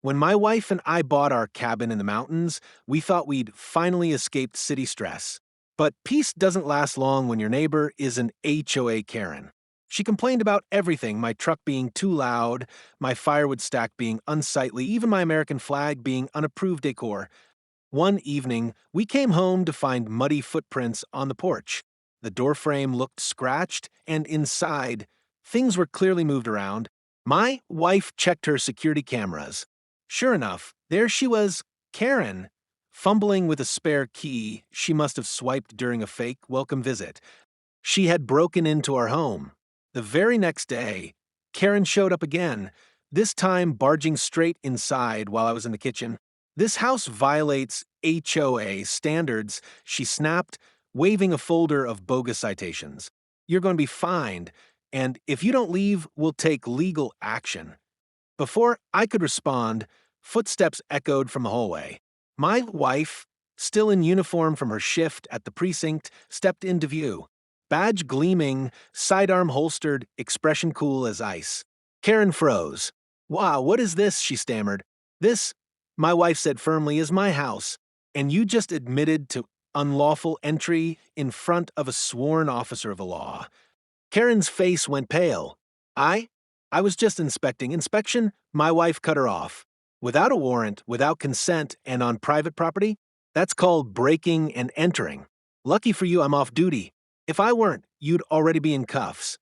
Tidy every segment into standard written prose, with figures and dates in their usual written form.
When my wife and I bought our cabin in the mountains, we thought we'd finally escaped city stress. But peace doesn't last long when your neighbor is an HOA Karen. She complained about everything, my truck being too loud, my firewood stack being unsightly, even my American flag being unapproved decor. One evening, we came home to find muddy footprints on the porch. The doorframe looked scratched, and inside, things were clearly moved around. My wife checked her security cameras. Sure enough, there she was, Karen, fumbling with a spare key she must have swiped during a fake welcome visit. She had broken into our home. The very next day, Karen showed up again, this time barging straight inside while I was in the kitchen. This house violates HOA standards, she snapped, waving a folder of bogus citations. You're going to be fined, and if you don't leave, we'll take legal action. Before I could respond, footsteps echoed from the hallway. My wife, still in uniform from her shift at the precinct, stepped into view. Badge gleaming, sidearm holstered, expression cool as ice. Karen froze. "Wow, what is this?" she stammered. "This," my wife said firmly, "is my house, and you just admitted to unlawful entry in front of a sworn officer of the law." Karen's face went pale. I? I was just inspecting. Inspection? My wife cut her off. Without a warrant, without consent, and on private property? That's called breaking and entering. Lucky for you, I'm off duty. If I weren't, you'd already be in cuffs.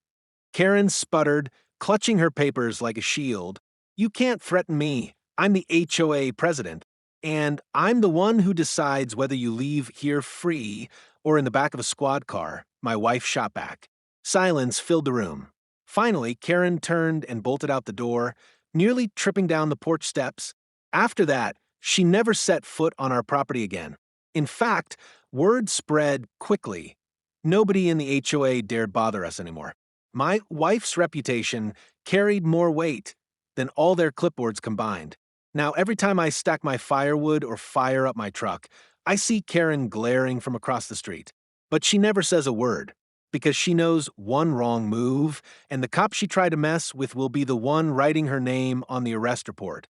Karen sputtered, clutching her papers like a shield. "You can't threaten me. I'm the HOA president, and I'm the one who decides whether you leave here free or in the back of a squad car," my wife shot back. Silence filled the room. Finally, Karen turned and bolted out the door, nearly tripping down the porch steps. After that, she never set foot on our property again. In fact, word spread quickly. Nobody in the HOA dared bother us anymore. My wife's reputation carried more weight than all their clipboards combined. Now, every time I stack my firewood or fire up my truck, I see Karen glaring from across the street. But she never says a word, because she knows one wrong move, and the cop she tried to mess with will be the one writing her name on the arrest report.